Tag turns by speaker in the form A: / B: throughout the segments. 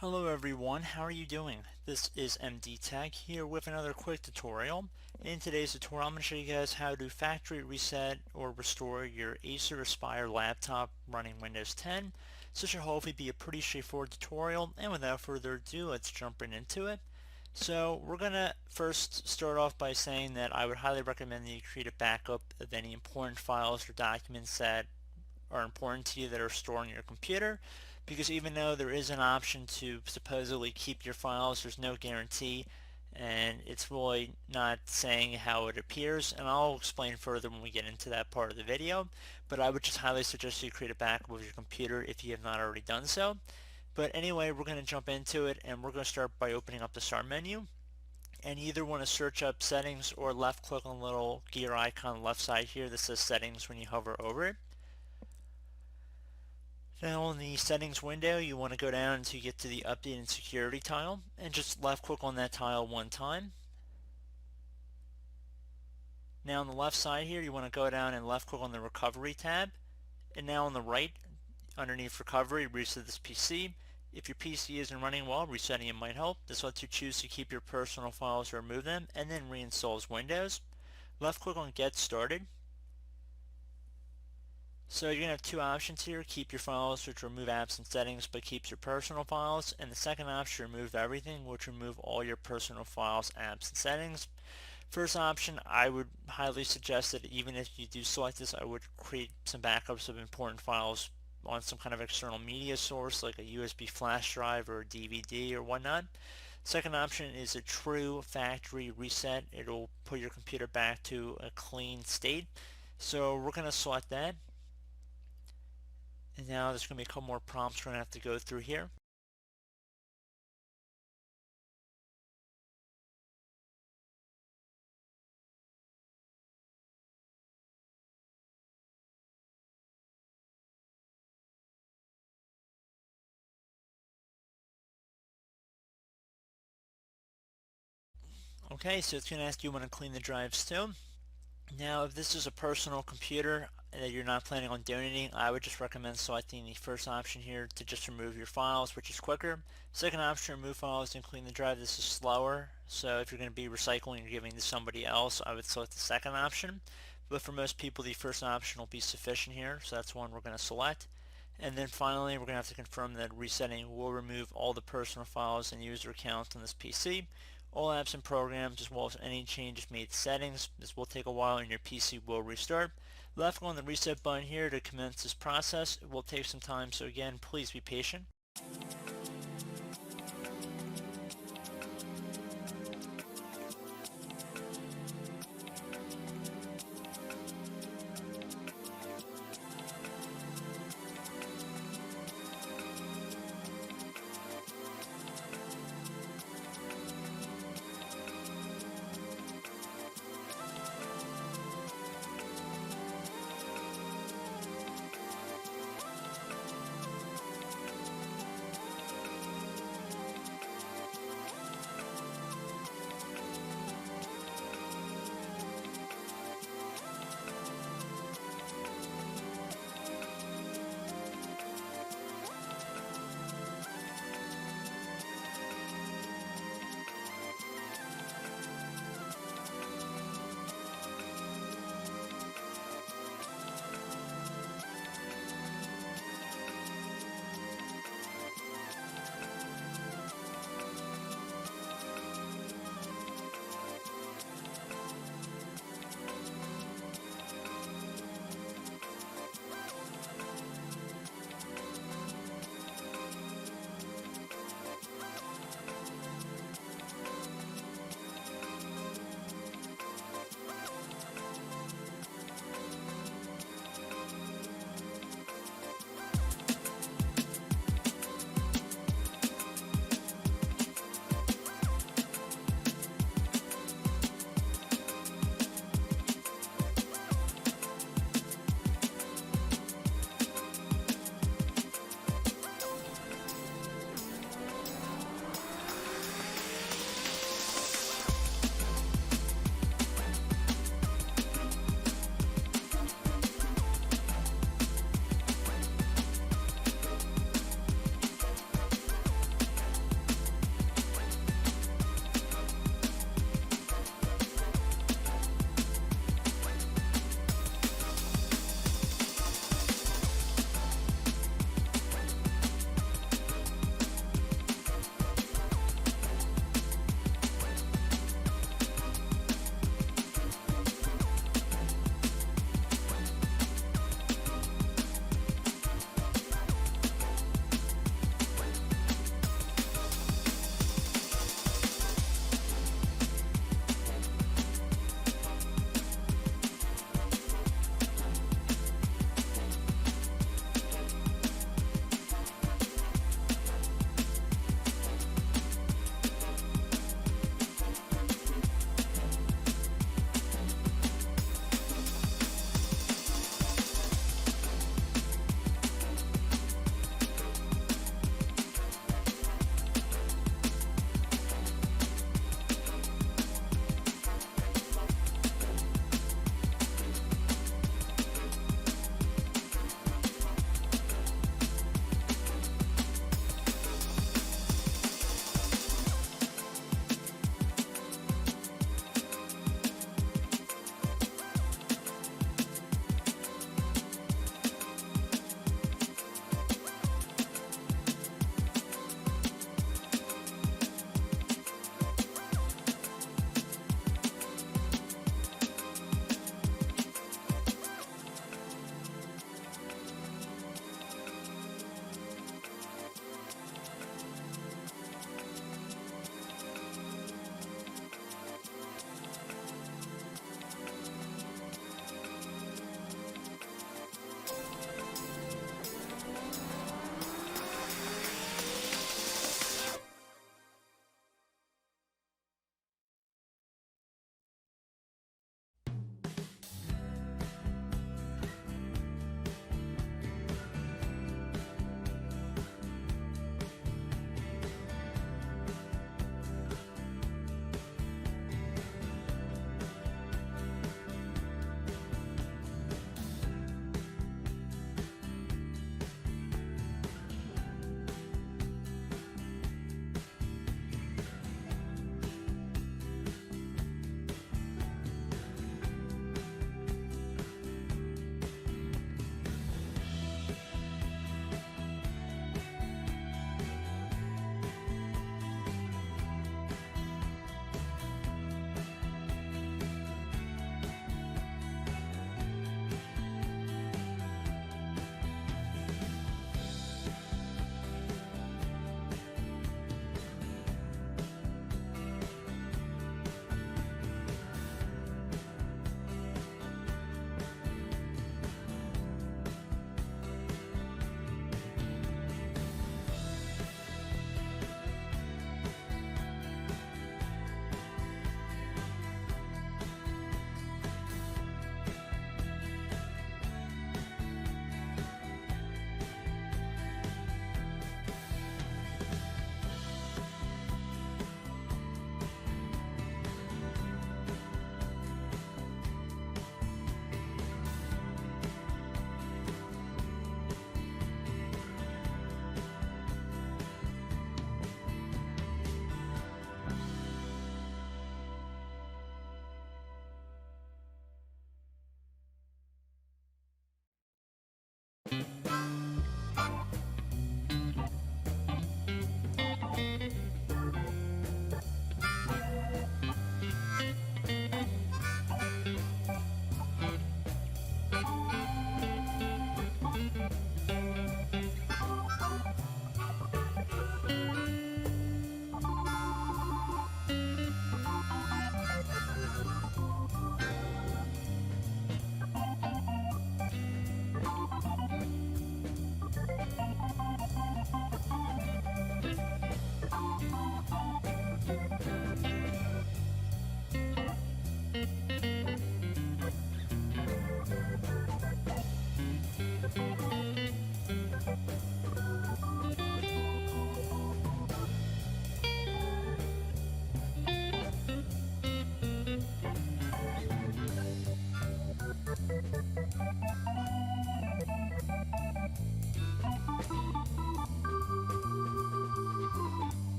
A: Hello everyone, how are you doing? This is MD Tech here with another quick tutorial. In today's tutorial I'm going to show you guys how to factory reset or restore your Acer Aspire laptop running Windows 10. So this should hopefully be a pretty straightforward tutorial, and without further ado, let's jump right into it. So we're going to first start off by saying that I would highly recommend that you create a backup of any important files or documents that are important to you that are stored on your computer, because even though there is an option to supposedly keep your files, there's no guarantee, and it's really not saying how it appears, and I'll explain further when we get into that part of the video. But I would just highly suggest you create a backup of your computer if you have not already done so. But anyway, we're going to jump into it, and we're going to start by opening up the start menu, and you either want to search up settings or left click on the little gear icon on the left side here that says settings when you hover over it. Now in the settings window, you want to go down until you get to the update and security tile, and just left click on that tile one time. Now on the left side here, you want to go down and left click on the recovery tab, and now on the right underneath recovery, reset this PC. If your PC isn't running well, resetting it might help. This lets you choose to keep your personal files or remove them, and then reinstalls Windows. Left click on get started. So you're going to have two options here: keep your files, which remove apps and settings but keeps your personal files, and the second option, remove everything, which remove all your personal files, apps, and settings. First option, I would highly suggest that even if you do select this, I would create some backups of important files on some kind of external media source like a USB flash drive or a DVD or whatnot. Second option is a true factory reset. It'll put your computer back to a clean state. So we're going to select that. And now there's going to be a couple more prompts we're going to have to go through here. Okay, so it's going to ask you want to clean the drives too. Now, if this is a personal computer that you're not planning on donating, I would just recommend selecting the first option here to just remove your files, which is quicker. Second option, remove files and clean the drive. This is slower, so if you're going to be recycling or giving to somebody else, I would select the second option. But for most people, the first option will be sufficient here, so that's one we're going to select. And then finally, we're going to have to confirm that resetting will remove all the personal files and user accounts on this PC, all apps and programs, as well as any changes made to settings. This will take a while and your PC will restart. Left click on the reset button here to commence this process. It will take some time, so again, please be patient.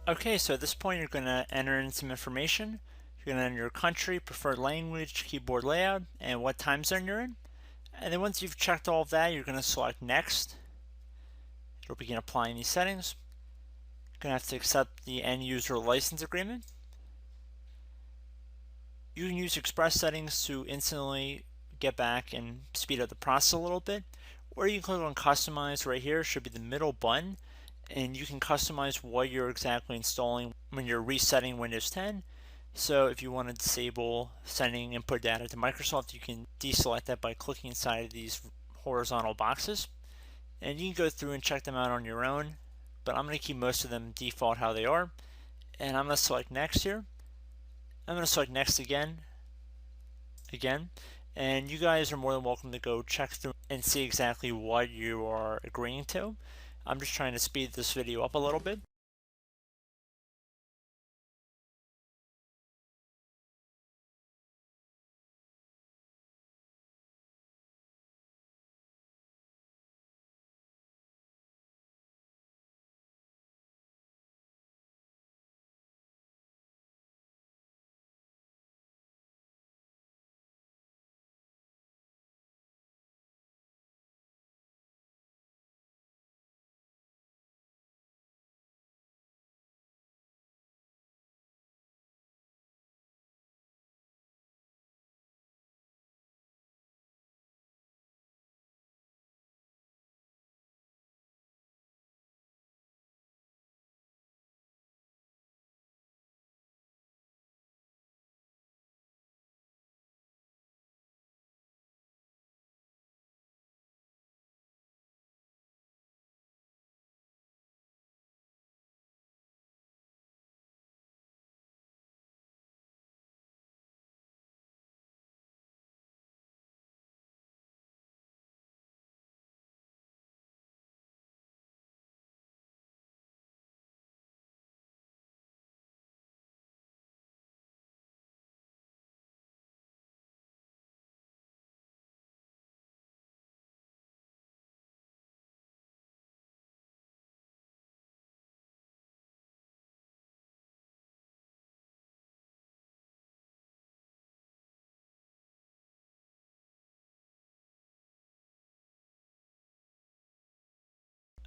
A: Okay, so at this point you're going to enter in some information. You're going to enter your country, preferred language, keyboard layout, and what time zone you're in. And then once you've checked all of that, you're going to select next. It'll begin applying these settings. You're going to have to accept the end user license agreement. You can use express settings to instantly get back and speed up the process a little bit, or you can click on customize right here. It should be the middle button, and you can customize what you're exactly installing when you're resetting Windows 10. So if you want to disable sending input data to Microsoft, you can deselect that by clicking inside of these horizontal boxes, and you can go through and check them out on your own, but I'm going to keep most of them default how they are, and I'm going to select next here. I'm going to select next again, and you guys are more than welcome to go check through and see exactly what you are agreeing to. I'm just trying to speed this video up a little bit.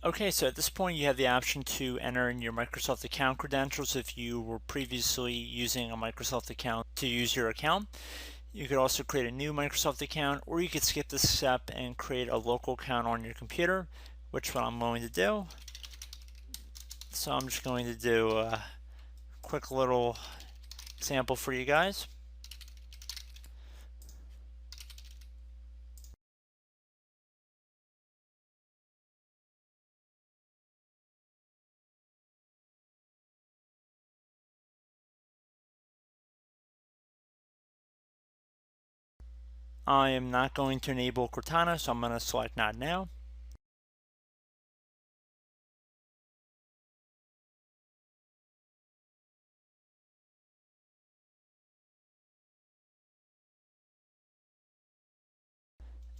A: Okay, so at this point you have the option to enter in your Microsoft account credentials if you were previously using a Microsoft account to use your account. You could also create a new Microsoft account, or you could skip this step and create a local account on your computer, which what I'm going to do. So I'm just going to do a quick little example for you guys. I am not going to enable Cortana, so I'm going to select not now.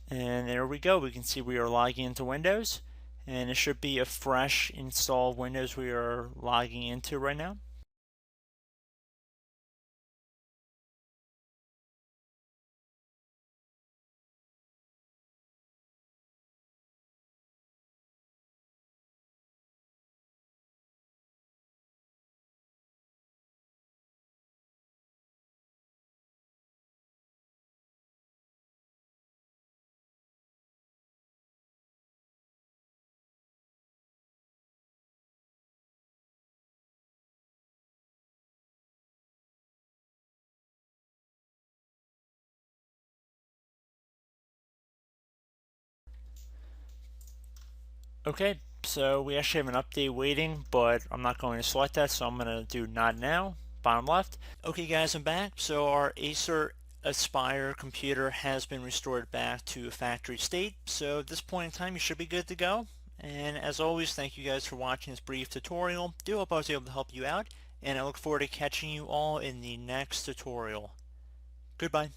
A: And there we go. We can see we are logging into Windows, and it should be a fresh install of Windows we are logging into right now. Okay, so we actually have an update waiting, but I'm not going to select that, so I'm going to do not now, bottom left. Okay guys, I'm back. So our Acer Aspire computer has been restored back to a factory state. So at this point in time, you should be good to go. And as always, thank you guys for watching this brief tutorial. Do hope I was able to help you out, and I look forward to catching you all in the next tutorial. Goodbye.